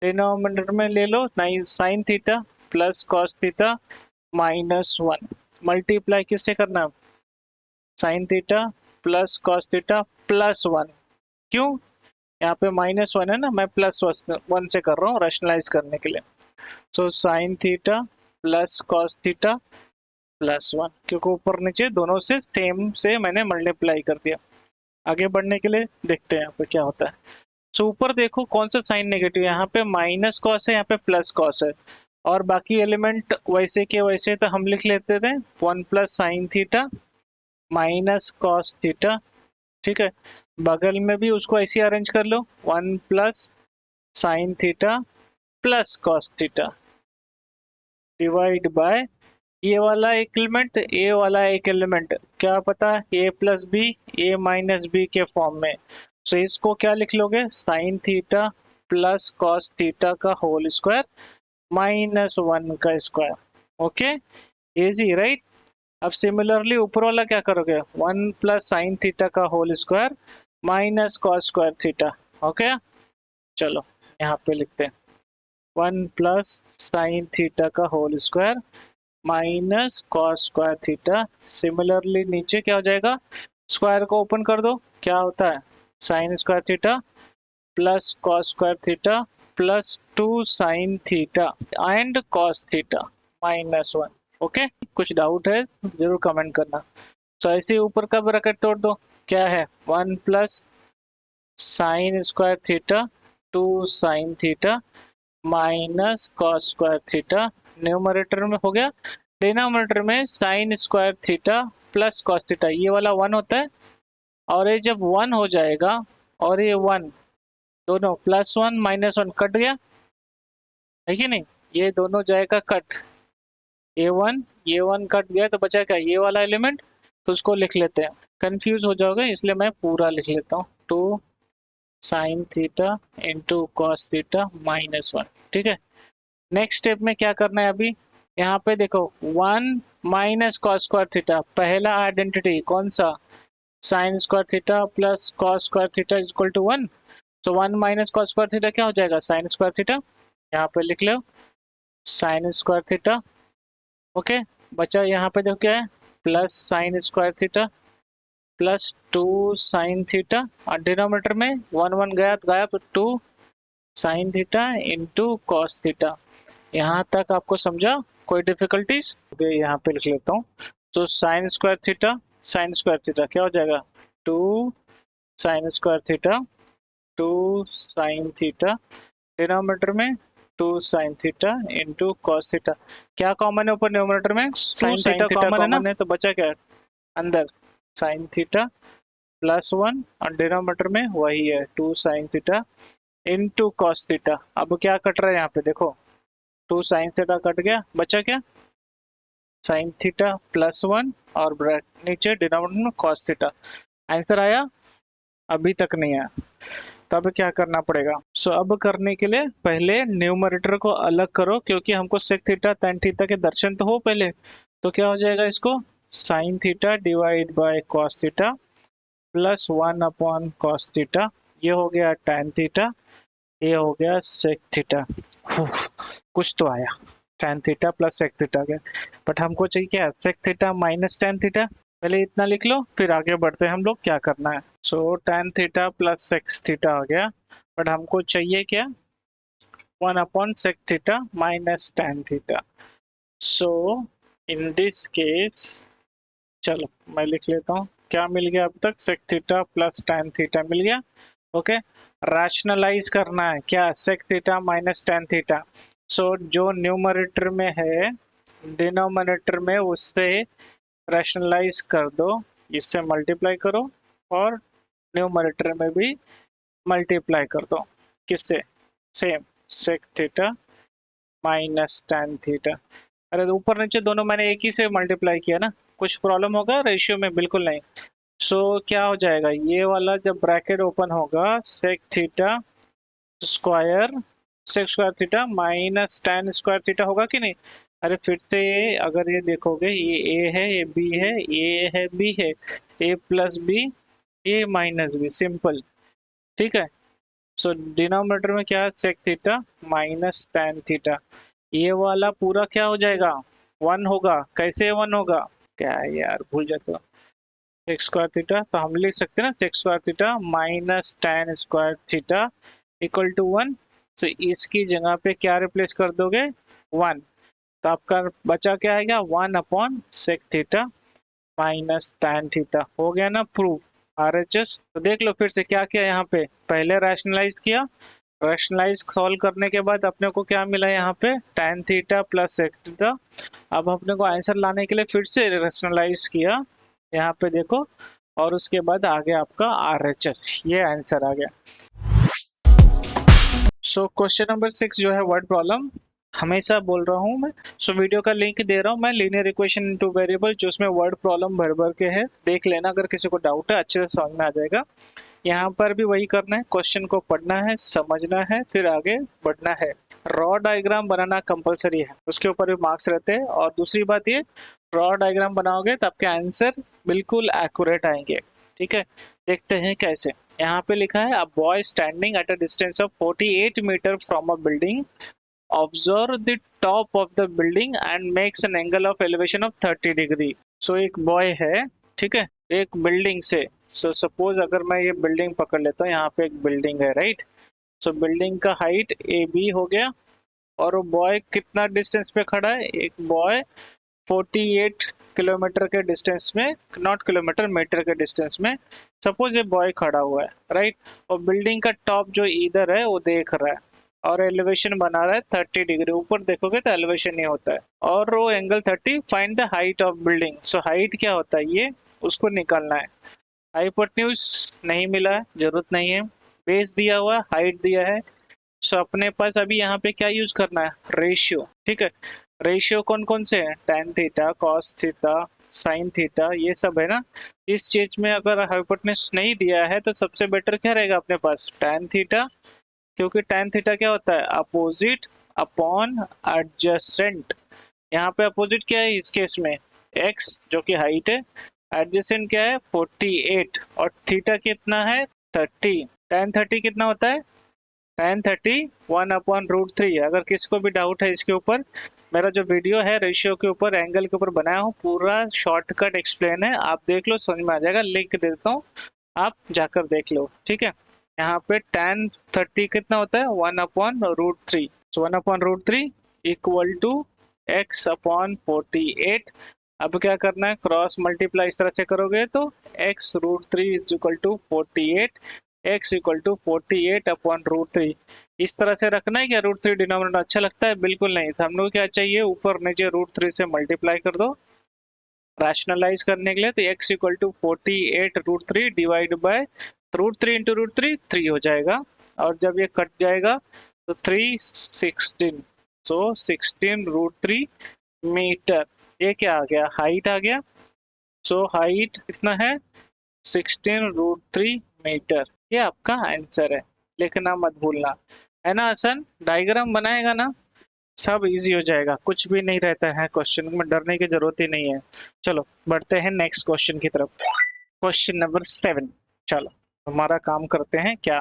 डिनोमिनेटर में ले लो sine theta plus cos theta minus one. Multiply किससे करना है? Sine theta plus cos theta plus one. क्यों? यहाँ पे माइनस वन है ना, मैं प्लस वन से कर रहा हूँ रैशनलाइज करने के लिए। सो sine theta plus cos theta plus one, क्योंकि ऊपर नीचे दोनों से सेम से मैंने मल्टीप्लाई कर दिया। आगे बढ़ने के लिए देखते हैं यहाँ पे क्या होता है। सो ऊपर देखो कौन सा साइन नेगेटिव है? यहाँ पे माइनस कॉस है, यहाँ पे प्लस कॉस है, और बाकी एलिमेंट वैसे के वैसे तो हम लिख लेते थे one plus sine theta minus cos theta. ठीक है, बगल में भी उसको ऐसे अरेंज कर लो, one plus sine theta plus cos theta divide by ये वाला एक एलिमेंट, ए वाला एक एलिमेंट, क्या पता A plus B A minus B के फॉर्म में। सो इसको क्या लिख लोगे? Sine theta plus cos theta का होल स्क्वायर माइनस वन का स्क्वायर। Okay, easy right. अब सिमिलरली ऊपर वाला क्या करोगे? वन प्लस साइन थीटा का whole square minus cos square theta. Okay, चलो यहाँ पे लिखते हैं वन प्लस साइन थीटा का whole square minus cos square theta. Similarly नीचे क्या हो जाएगा? स्क्वायर को ओपन कर दो, क्या होता है? Sine square theta plus cos square theta plus two sine theta and cos theta minus one. Okay, कुछ डाउट है जरूर कमेंट करना। तो ऐसे ऊपर का ब्रैकेट तोड़ दो, क्या है? One plus sine square theta two sine theta minus cos square theta. Numerator में हो गया, डिनोमिनेटर में sign square theta plus cos theta, ये वाला वन होता है, और ये जब वन हो जाएगा और ये वन, दोनों plus one minus one cut गया है कि नहीं? ये दोनों जाएगा कट, ये वन कट गया, तो बचा क्या? ये वाला एलिमेंट, तो उसको लिख लेते हैं। कंफ्यूज हो जाओगे इसलिए मैं पूरा लिख लेता हूँ, two sine theta into cos theta minus one. ठीक है, नेक्स्ट स्टेप में क्या करना है? अभी यहाँ पे देखो one minus cos square theta, पहला आइडेंटिटी कौन सा? Sine square theta plus cos square theta is equal to one. तो one minus cos square theta क्या हो जाएगा? Sine square theta. यहाँ पे लिख लो साइन स्क्वायर थीटा। ओके, बचा यहाँ पे देखो क्या है? Plus sine square theta plus 2 sine theta, और डिनोमिनेटर में 1 गया तो गायब, 2 sine theta into cos theta. यहाँ तक आपको समझा? कोई डिफिकल्टीज? यहाँ पे लिख लेता हूँ। तो साइन स्क्वायर थीटा क्या हो जाएगा? 2 sign square theta 2 sine theta, denominator में 2 sine theta into cos theta. क्या कॉमन है ऊपर डिनोमिनेटर में? साइन थीटा कॉमन है ना, तो बचा क्या अंदर? साइन थीटा प्लस 1, और डिनोमिनेटर में वही है 2 sine theta into cos theta. अब क्या कट रहा है यहाँ पे देखो, 2 साइन थीटा कट गया, बचा क्या? साइन थीटा प्लस 1 और नीचे डिनोमिनेटर में कॉस थीटा। आंसर आया? अभी तक नहीं आया। तो अब क्या करना पड़ेगा? अब करने के लिए पहले न्यूमरेटर को अलग करो, क्योंकि हमको सेक थीटा tan थीटा के दर्शन तो हो पहले। तो क्या हो जाएगा इसको? Sine theta divide by cos theta plus 1 upon cos theta, ये हो गया tan थीटा, ये हो गया सेक थीटा। कुछ तो आया, tan theta plus sec theta गया, बट हमको चाहिए क्या? Sec theta minus tan theta. पहले इतना लिख लो, फिर आगे बढ़ते हैं हम लोग क्या करना है। tan theta plus sec theta आ गया, बट हमको चाहिए क्या? 1 upon sec theta minus tan theta. In this case, चलो मैं लिख लेता हूँ क्या मिल गया अब तक? Sec theta plus tan theta मिल गया। ओके, रैशनलाइज करना है क्या? Sec theta minus tan theta. जो न्यूमरेटर में है डिनोमिनेटर में उससे रैशनलाइज कर दो, इससे मल्टीप्लाई करो, और न्यूमरेटर में भी मल्टीप्लाई कर दो। किससे? Same, sec theta minus tan theta. अरे ऊपर नीचे दोनों मैंने एक ही से मल्टीप्लाई किया ना, कुछ प्रॉब्लम होगा रेशियो में? बिल्कुल नहीं। क्या हो जाएगा? ये वाला जब ब्रैकेट ओपन होगा, sec theta square sec square theta minus tan square theta होगा कि नहीं? अरे फिर से अगर ये देखोगे, ये ए है, ये बी है, ये है, बी है, A plus B, A minus B, simple. ठीक है। डिनोमिनेटर में क्या है? Sec theta minus tan theta. ये वाला पूरा क्या हो जाएगा? 1 होगा। कैसे 1 होगा? क्या है यार, भूल जाते हो। सेक स्क्वायर थीटा, तो हम लिख सकते हैं ना, sec square theta minus tan square theta equal to 1। इसकी जगह पे क्या रिप्लेस कर दोगे? 1। तो आपका बचा क्या आएगा? 1 upon sec theta minus tan theta. हो गया ना प्रूफ? RHS। तो देख लो फिर से क्या किया यहाँ पे। पहले रैशनलाइज किया, रैशनलाइज सॉल्व करने के बाद अपने को क्या मिला यहाँ पे? tan theta plus sec theta. अब अपने को आंसर लाने के लिए फिर से रैशनलाइज किया, यहाँ पे देखो, और उसके बाद आगे आपका RHS, ये आंसर आ गया। क्वेश्चन नंबर 6 जो है वर्ड प्रॉब्लम, हमेशा बोल रहा हूँ मैं। वीडियो का लिंक दे रहा हूँ मैं, लीनियर इक्वेशन इनटू वेरिएबल, जो उसमें वर्ड प्रॉब्लम भर भर के है, देख लेना। अगर किसी को डाउट है अच्छे से समझ में आ जाएगा। यहाँ पर भी वही करना है, क्वेश्चन को पढ़ना है, समझना है, फिर आगे बढ़ना है। रॉ डायग्राम बनाना कंपलसरी है, उसके ऊपर भी मार्क्स रहते हैं। और दूसरी बात ये, रॉ डायग्राम बनाओगे तो आपके आंसर बिल्कुल एक्यूरेट आएंगे। ठीक है, देखते हैं कैसे। यहाँ पे लिखा है, a boy standing at a distance of 48 metre from a building observe the top of the building and makes an angle of elevation of 30 degree. एक बॉय है, ठीक है, एक बिल्डिंग से। सपोज अगर मैं ये बिल्डिंग पकड़ लेता हूँ, यहाँ पे एक बिल्डिंग है, राइट। बिल्डिंग का हाइट AB हो गया, और वो बॉय कितना डिस्टेंस पे खड़ा है? एक बॉय 48 किलोमीटर के डिस्टेंस में, नॉट किलोमीटर, मीटर के डिस्टेंस में सपोज ये बॉय खड़ा हुआ है, राइट। और बिल्डिंग का टॉप जो इधर है वो देख रहा है, और एलिवेशन बना रहा है 30 डिग्री। ऊपर देखोगे तो एलिवेशन नहीं होता है, और वो angle 30। Find the height of building. Height क्या होता है, ये उसको निकालना है। हाइपोटेन्यूज नहीं मिला है, जरूरत नहीं है। बेस दिया हुआ, हाइट दिया है। अपने पास अभी यहाँ पे क्या यूज करना है? रेशियो। ठीक है, रेशियो कौन कौन से हैं? tan theta, cos theta, sin theta, ये सब है ना। इस चीज में अगर हाइपोटेन्यूज नहीं दिया है तो सबसे बेटर क्या रहेगा अपने पास? tan थीटा, क्योंकि tan थीटा क्या होता है? Opposite upon adjacent. यहाँ पे अपोजिट क्या है इस केस में? x, जो कि हाइट है। एडजेसेंट क्या है? 48, और थीटा कितना है? 30। tan 30 कितना होता है? tan 30 1 upon √3। अगर किसी को भी डाउट है इसके ऊपर, मेरा जो वीडियो है रेशियो के ऊपर, एंगल के ऊपर बनाया हूँ, पूरा शॉर्टकट एक्सप्लेन है, आप देख लो, समझ में आ जाएगा। लिंक दे देता हूँ, आप जाकर देख लो, ठीक है। यहाँ पे tan 30 कितना होता है, 1/√3। सो 1/√3 इक्वल टू x/48। अब क्या करना है, क्रॉस मल्टीप्लाई इस तरह से करोगे तो x√3 is equal to 48, x equal to 48/√3। इस तरह से रखना है। क्या √3 डिनोमिनेटर अच्छा लगता है? बिल्कुल नहीं। तो हम लोग क्या चाहिए, ऊपर नीचे √3 से मल्टीप्लाई कर दो रैशनलाइज करने के लिए। तो x equal to 48√3 divide by √3 into √3 3 हो जाएगा, और जब ये कट जाएगा तो 3 16, सो 16√3 मीटर। ये क्या आ गया, हाइट आ गया। सो हाइट कितना है, 16√3 मीटर। ये आपका आंसर है, लिखना मत भूलना, है ना आसान। डायग्राम बनाएगा ना, सब इजी हो जाएगा, कुछ भी नहीं रहता है क्वेश्चन में, डरने की जरूरत ही नहीं है। चलो बढ़ते हैं नेक्स्ट क्वेश्चन की तरफ। Question number 7। चलो हमारा काम करते हैं, क्या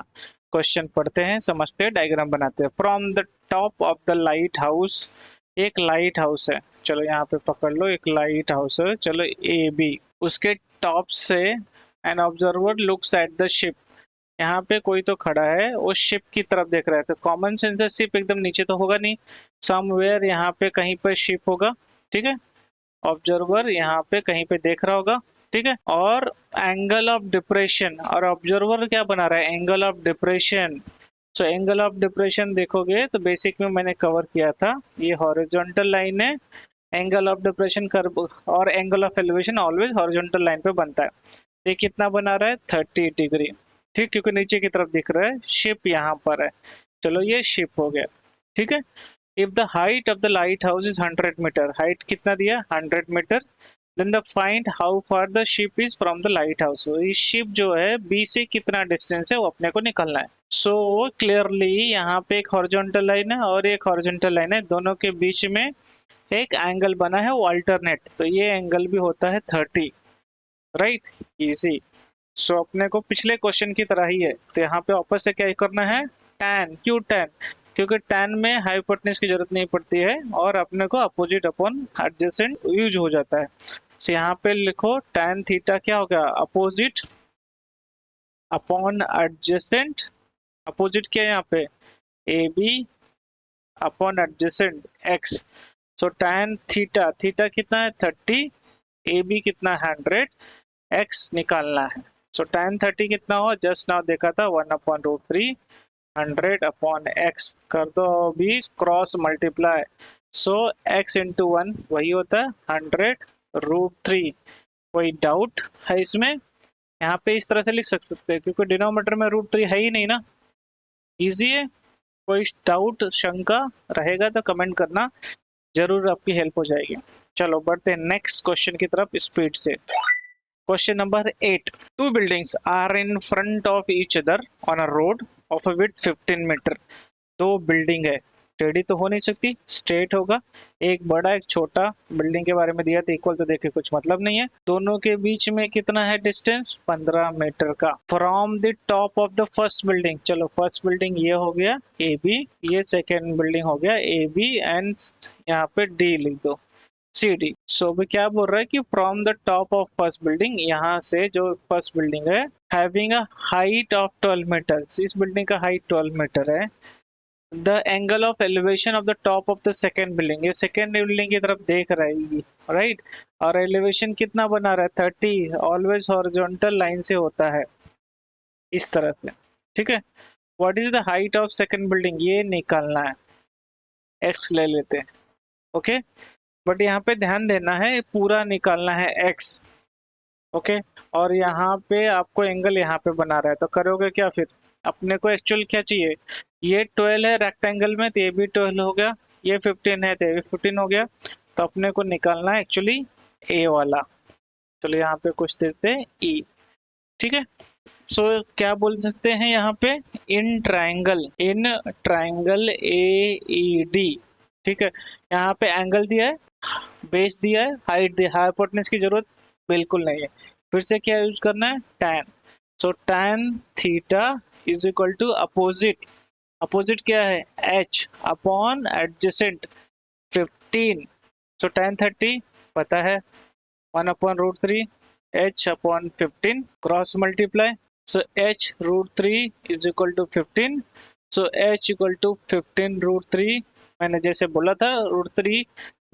क्वेश्चन पढ़ते हैं, समझते हैं, डायग्राम बनाते हैं। From the top of the light house, एक लाइट हाउस है, चलो यहाँ पे पकड़ लो, एक लाइट हाउस है, चलो ए बी, उसके टॉप से an observer looks at the ship. यहाँ पे कोई तो खड़ा है, वो शिप की तरफ देख रहा है। तो कॉमन सेंस है, शिप एकदम नीचे तो होगा नहीं, समवेयर यहाँ पे कहीं पे शिप होगा, ठीक है। ऑब्जर्वर यहाँ पे कहीं पे देख रहा होगा, ठीक है। और एंगल ऑफ डिप्रेशन, और ऑब्जर्वर क्या बना रहा है, angle of depression. So angle of depression देखोगे तो बेसिक में मैंने कवर किया था, ये हॉरिजॉन्टल लाइन है, एंगल ऑफ डिप्रेशन कर्व, और angle of elevation always horizontal line पे बनता है। ये कितना बना रहा है, 30 डिग्री, ठीक, क्योंकि नीचे की तरफ दिख रहा है, शिप यहाँ पर है, चलो ये शिप हो गया, ठीक है। If the height of the light house is 100 metre, height कितना दिया, 100 metre, then the find how far the ship is from the light house. ये शिप जो है बी से कितना डिस्टेंस है वो अपने को निकलना है। सो क्लियरली यहाँ पे एक हॉरिजॉन्टल लाइन है और एक हॉरिजॉन्टल लाइन है, दोनों के बीच में एक एंगल बना है वो अल्टरनेट, तो ये एंगल भी होता है 30, राइट, इजी। सो अपने को पिछले क्वेश्चन की तरह ही है, तो यहाँ पे वापस से क्या करना है, tan, क्यों tan, क्योंकि tan में हाइपोटेन्यूज की जरूरत नहीं पड़ती है, और अपने को अपोजिट अपॉन एडजेसेंट यूज हो जाता है। तो यहाँ पे लिखो tan थीटा क्या होगा, अपोजिट अपॉन एडजेसेंट, अपोजिट क्या है यहाँ पे, A B upon adjacent x। So tan theta, theta कितना है 30, ए बी कितना 100, x निकालना है। सो tan 30 कितना हो, जस्ट नाउ देखा था 1/√3, 100/x कर दो, अभी क्रॉस मल्टीप्लाई, सो x इंटू 1 वही होता है 100√3। कोई डाउट है इसमें, यहाँ पे इस तरह से लिख सकते हैं, क्योंकि डिनोमिनेटर में √3 है ही नहीं ना, इजी है। कोई डाउट शंका रहेगा तो कमेंट करना, जरूर आपकी हेल्प हो जाएगी। चलो बढ़ते हैं नेक्स्ट क्वेश्चन की तरफ स्पीड से। Question number 8. Two buildings are in front of each other on a road of a width 15 metre. दो बिल्डिंग है, टेढ़ी तो हो नहीं सकती, स्ट्रेट होगा, एक बड़ा एक छोटा, बिल्डिंग के बारे में दिया तो इक्वल, तो देखिए कुछ मतलब नहीं है। दोनों के बीच में कितना है डिस्टेंस, 15 मीटर का। From the top of the first building, चलो फर्स्ट बिल्डिंग ये हो गया ए बी, ये सेकेंड बिल्डिंग हो गया ए बी, एंड यहाँ पे डी लिख दो, सी डी। सो भी क्या बोल रहा है कि from the top of first building, यहाँ से जो फर्स्ट बिल्डिंग है, having a height of 12 metre, इस बिल्डिंग का हाइट 12 मीटर है। The angle of elevation of the top of the second building, ये सेकेंड बिल्डिंग की तरफ देख रहा है, राइट, और एलिवेशन कितना बना रहा है 30, ऑलवेज हॉरिजॉन्टल लाइन से होता है इस तरह से, ठीक है। What is the height of second building, ये निकालना है, एक्स ले लेते हैं, ओके। बट यहाँ पे ध्यान देना है, पूरा निकालना है x, ओके। और यहाँ पे आपको एंगल यहाँ पे बना रहा है, तो करोगे क्या फिर, अपने को एक्चुअल क्या चाहिए, ये 12 है रेक्टेंगल में, तो ये भी 12 हो गया, ये 15 है तो ये भी 15 हो गया, तो अपने को निकालना है एक्चुअली ए वाला। चलो यहाँ पे कुछ देते हैं ई, ठीक है। सो क्या बोल सकते हैं यहाँ पे, in triangle A E D, ठीक है। यहाँ पे एंगल दिया है, बेस दिया है, हाइट दिया है, हाइपोटेन्यूज की जरूरत बिल्कुल नहीं है। फिर से क्या यूज करना है, tan। So tan theta is equal to opposite, opposite क्या है h upon adjacent 15, so tan 30 पता है 1/√3 h upon 15 cross multiply, so h√3 is equal to 15, so h equal to 15√3। मैंने जैसे बोला था √3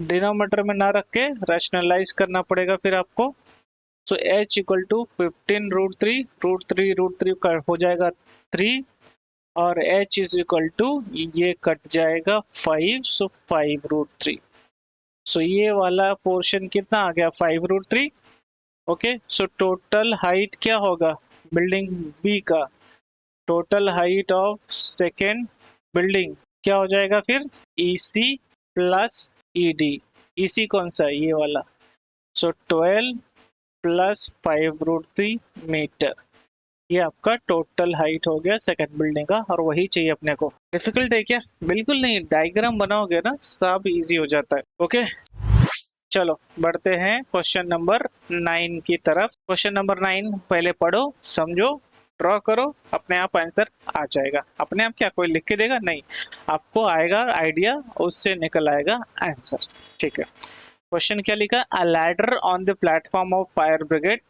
डिनोमिनेटर में ना रख के रैशनलाइज करना पड़ेगा फिर आपको, so h equal to 15√3, √3 का हो जाएगा 3 और h is equal to ये कट जाएगा 5, so 5√3। सो ये वाला पोर्शन कितना आ गया 5√3। ओके, सो टोटल हाइट क्या होगा बिल्डिंग बी का, total height of second building क्या हो जाएगा फिर EC प्लस ED। EC कौन सा है ये वाला, सो 12 प्लस 5√3 मीटर, ये आपका टोटल हाइट हो गया सेकंड बिल्डिंग का, और वही चाहिए अपने को। डिफिकल्ट है क्या, बिल्कुल नहीं, डायग्राम बनाओगे ना सब इजी हो जाता है। ओके चलो बढ़ते हैं क्वेश्चन नंबर 9 की तरफ। क्वेश्चन नंबर 9 पहले पढ़ो, समझो, ड्रॉ करो, अपने आप आंसर आ जाएगा। अपने आप क्या कोई लिख के देगा, नहीं, आपको आएगा आइडिया, उससे निकल आएगा आंसर। ठीक है, क्वेश्चन क्या लिखा, a ladder on the platform of fire brigade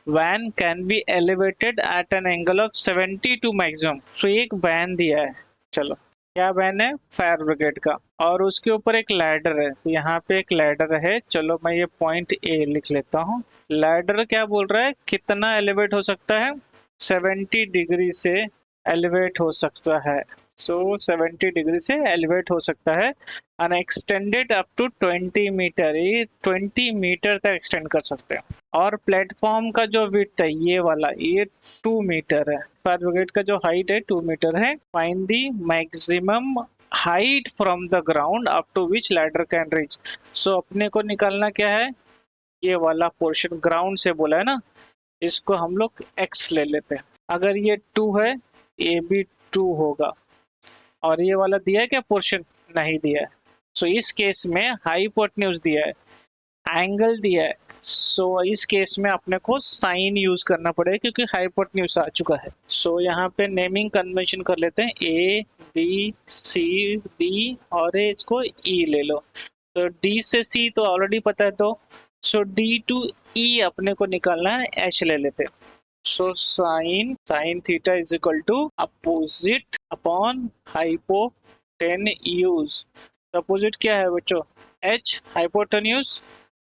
van can be elevated at an angle of 70 to maximum. तो एक वैन दिया है, चलो क्या वैन है फायर ब्रिगेड का, और उसके ऊपर एक लैडर है, तो यहाँ पे एक लैडर है। चलो मैं ये पॉइंट ए लिख लेता हूँ। लैडर क्या बोल रहा है, कितना एलिवेट हो सकता है, 70 डिग्री से एलिवेट हो सकता है। सो 70 डिग्री से एलिवेट हो सकता है, and extended up to 20 metre, ये 20 मीटर तक एक्सटेंड कर सकते हैं। और प्लेटफॉर्म का जो विड्थ है ये वाला, ये 2 मीटर है। फायर ब्रिगेड का जो हाइट है 2 मीटर है। Find the maximum height from the ground up to which ladder can reach. So अपने को निकालना क्या है, ये वाला पोर्शन ग्राउंड से बोला है ना, इसको हम लोग x ले लेते हैं। अगर ये 2 है, ये भी 2 होगा, और ये वाला दिया है क्या पोर्शन, नहीं दिया है। सो इस केस में हाइपोटेन्यूज दिया है, एंगल दिया है, सो इस केस में अपने को साइन यूज करना पड़ेगा क्योंकि हाइपोटेन्यूज आ चुका है। सो यहाँ पे नेमिंग कन्वेंशन कर लेते हैं, A B C D और इसको E ले लो। तो D से C तो ऑलरेडी पता है, तो सो D to E अपने को निकालना है, H ले लेते हैं। So sine theta is equal to opposite upon hypotenuse. Opposite क्या है बच्चों, H, हाइपोटेन्यूज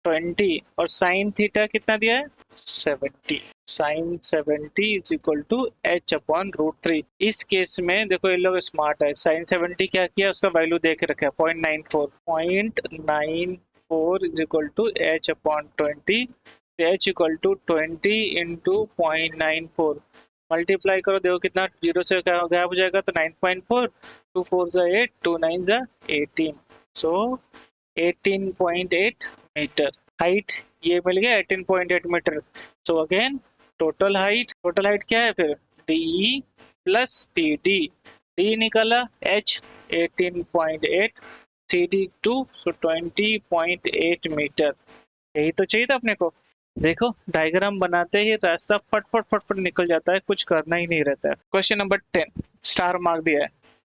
20, और साइन थीटा कितना दिया है 70। Sine 70 is equal to H upon √3। इस केस में देखो ये लोग स्मार्ट है, साइन 70 क्या किया, उसका वैल्यू दे के रखा है 0.94 is equal to H upon 20। H equal to 20 into 0.94 multiply करो, देखो कितना, जीरो से गायब हो जाएगा तो 9.4, 2 4 जा 8, 2 9 जा 18, सो 18.8 मीटर हाइट ये मिल गया, 18.8 metre. So again total height क्या है फिर DE प्लस TD, D निकाला H 18.8, CD 2, सो 20.8 मीटर। यही तो चाहिए था अपने को। देखो डायग्राम बनाते ही रास्ता फट निकल जाता है, कुछ करना ही नहीं रहता है। क्वेश्चन नंबर 10 स्टार मार्क दिया है,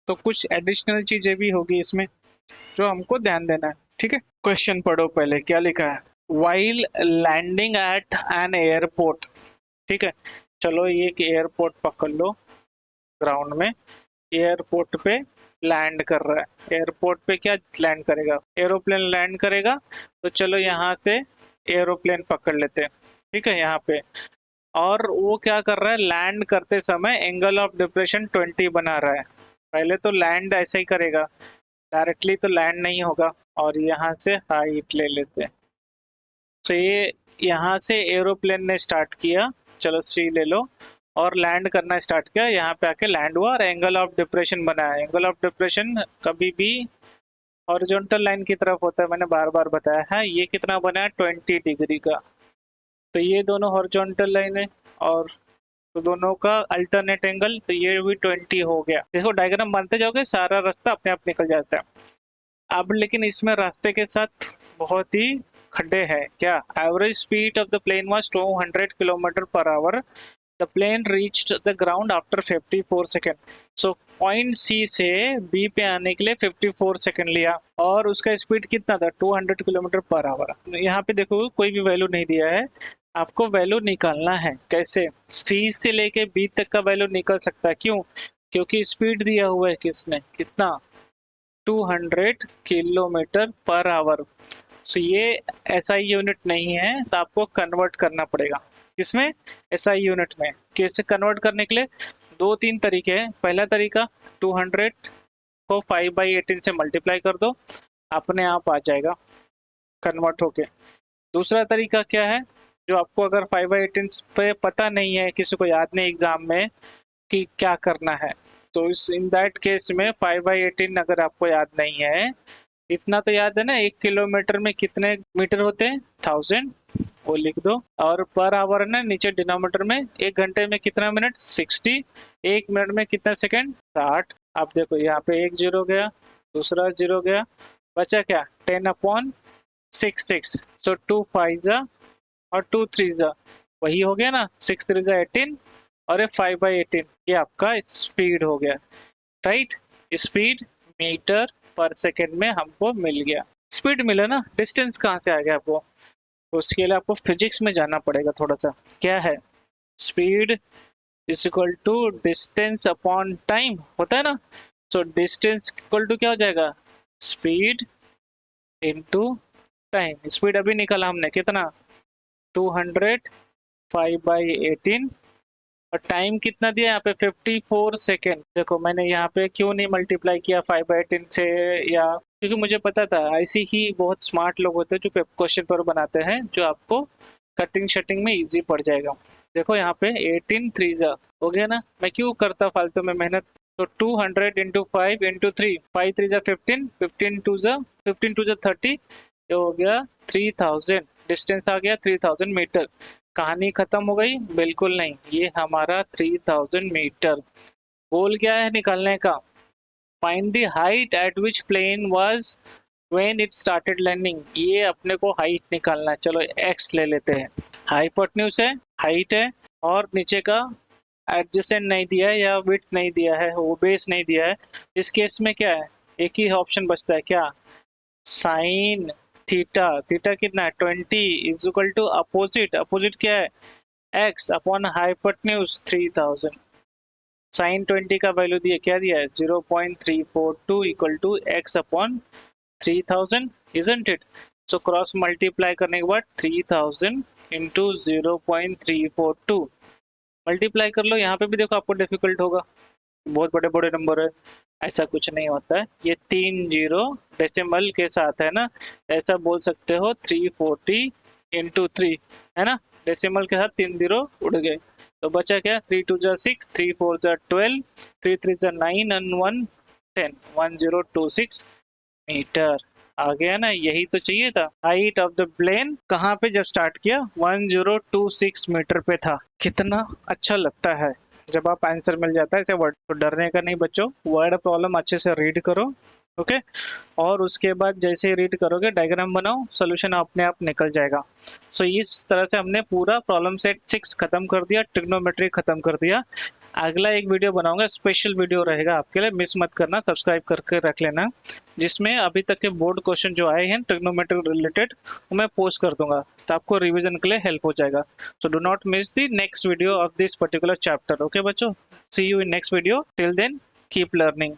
तो कुछ एडिशनल चीजें भी होगी इसमें जो हमको ध्यान देना है। ठीक है, क्वेश्चन पढ़ो पहले क्या लिखा है, while landing at an airport. ठीक है, चलो ये एक एयरपोर्ट पकड़ लो, ग्राउंड में एयरपोर्ट पे लैंड कर रहा है। एयरपोर्ट पे क्या लैंड करेगा, एरोप्लेन लैंड करेगा। तो चलो यहाँ से एरोप्लेन पकड़ लेते हैं। ठीक है, यहाँ पे, और वो क्या कर रहा है, लैंड करते समय एंगल ऑफ डिप्रेशन 20 बना रहा है। पहले तो लैंड ऐसे ही करेगा, डायरेक्टली तो लैंड नहीं होगा, और यहाँ से हाइट ले लेते हैं। तो ये यहाँ से एरोप्लेन ने स्टार्ट किया, चलो C ले लो, और लैंड करना स्टार्ट किया, यहाँ पे आके लैंड हुआ और एंगल ऑफ डिप्रेशन बना है। एंगल ऑफ डिप्रेशन कभी भी हॉरिजॉन्टल लाइन की तरफ होता है, मैंने बार बार बताया है। ये कितना बना है 20 डिग्री का, तो ये दोनों हॉरिजॉन्टल लाइन है, और तो दोनों का अल्टरनेट एंगल, तो ये भी 20 हो गया। देखो डायग्राम बनते जाओगे सारा रास्ता अपने आप निकल जाता है। अब लेकिन इसमें रास्ते के साथ बहुत ही खड्डे हैं। क्या, average speed of the plane was 200 kilometre per hour the plane reached the ground after 54 second. So point C से बी पे आने के लिए 54 सेकेंड लिया और उसका स्पीड कितना था 200 किलोमीटर पर आवर। यहाँ पे देखो कोई भी वैल्यू नहीं दिया है, आपको वैल्यू निकालना है। कैसे? सी से लेके बी तक का वैल्यू निकल सकता है, क्यों? क्योंकि स्पीड दिया हुआ है किसमें, कितना 200 किलोमीटर पर आवर। तो ये एसआई यूनिट नहीं है, तो आपको कन्वर्ट करना पड़ेगा किसमें, एसआई यूनिट में। कैसे कन्वर्ट करने के लिए? दो तीन तरीके हैं। पहला तरीका 200 को 5/18 से मल्टीप्लाई कर दो, अपने आप आ जाएगा कन्वर्ट होके। दूसरा तरीका क्या है, जो आपको अगर 5/18 पे पता नहीं है, किसी को याद नहीं एग्जाम में कि क्या करना है, तो इस इन दैट केस में 5/18 अगर आपको याद नहीं है, इतना तो याद है ना, 1 किलोमीटर में कितने मीटर होते हैं 1000, वो लिख दो। और पर आवर है ना नीचे डिनोमिनेटर में, 1 घंटे में कितना मिनट 60, 1 मिनट में कितना सेकंड 60। आप देखो यहाँ पे एक जीरो गया, दूसरा जीरो गया, बचा क्या 10/6 सो 2 5 जा और 2 3 जा, वही हो गया ना, 6 3 जा 18 और ये 5/18, ये आपका स्पीड हो गया। राइट, स्पीड मीटर पर सेकेंड में हमको मिल गया। स्पीड मिला ना, डिस्टेंस कहाँ से आ गया आपको? तो उसके लिए आपको फिजिक्स में जाना पड़ेगा थोड़ा सा। क्या है? Speed is equal to distance upon time होता है ना। सो डिस्टेंस इक्वल टू क्या हो जाएगा, स्पीड इनटू टाइम। स्पीड अभी निकाला हमने कितना 200 5/18 और टाइम कितना दिया यहाँ पे 54 सेकेंड। देखो मैंने यहाँ पे क्यों नहीं मल्टीप्लाई किया 5/18 से, या क्योंकि मुझे पता था ऐसी ही बहुत स्मार्ट लोग होते हैं जो क्वेश्चन पेपर बनाते हैं, जो आपको कटिंग शटिंग में इजी पड़ जाएगा। देखो यहाँ पे 18 3 जा हो गया ना, मैं क्यों करता फालतू में मेहनत। तो 200 इंटू 5 इंटू 3, 5 3 जा 15, 15 2 जा 30, ये हो गया 3000। डिस्टेंस आ गया 3000 मीटर। कहानी खत्म हो गई? बिल्कुल नहीं, ये हमारा 3000 मीटर। गोल क्या है निकालने का? Find the height at which plane was when it started landing. ये अपने को हाइट निकालना है। चलो एक्स ले लेते हैं, हाइपोटेन्यूज है, हाइट है, और नीचे का एडजेसेंट नहीं दिया है या विड्थ नहीं दिया है, वो बेस नहीं दिया है। इस केस में क्या है, एक ही ऑप्शन बचता है, क्या? Sine theta. थीटा कितना है 20 is equal to opposite. Opposite क्या है x अपॉन हाइपोटेन्यूज 3000। साइन 20 का वैल्यू दिया, क्या दिया है 0.342 equal to x upon 3000, isn't it. So cross multiply करने के बाद 3000 इंटू 0.342 मल्टीप्लाई कर लो। यहाँ पे भी देखो आपको डिफिकल्ट होगा, बहुत बड़े बड़े नंबर है। ऐसा कुछ नहीं होता है, ये 3 जीरो डेसिमल के साथ है ना, ऐसा बोल सकते हो 340 इंटू 3 है ना, डेसिमल के साथ 3 जीरो उड़ गए। तो बचा क्या 3 2 जा 6, 3 4 जा 12, 3 3 जा 9 and 1 10, 1026 मीटर आ गया ना। यही तो चाहिए था। हाइट ऑफ द प्लेन कहाँ पे जब स्टार्ट किया 1026 मीटर पे था। कितना अच्छा लगता है जब आप आंसर मिल जाता है ऐसे वर्ड। तो डरने का नहीं बच्चों, वर्ड प्रॉब्लम अच्छे से रीड करो, ओके। और उसके बाद जैसे ही रीड करोगे डायग्राम बनाओ, सोल्यूशन अपने आप निकल जाएगा। सो इस तरह से हमने पूरा प्रॉब्लम सेट 6 खत्म कर दिया, ट्रिग्नोमेट्री खत्म कर दिया। अगला एक वीडियो बनाऊंगा, स्पेशल वीडियो रहेगा आपके लिए, मिस मत करना, सब्सक्राइब करके रख लेना, जिसमें अभी तक के बोर्ड क्वेश्चन जो आए हैं ट्रिग्नोमेट्री रिलेटेड वो मैं पोस्ट कर दूंगा, तो आपको रिवीजन के लिए हेल्प हो जाएगा। So do not miss the next video of this particular chapter. Okay बच्चों, see you in next video, till then keep learning.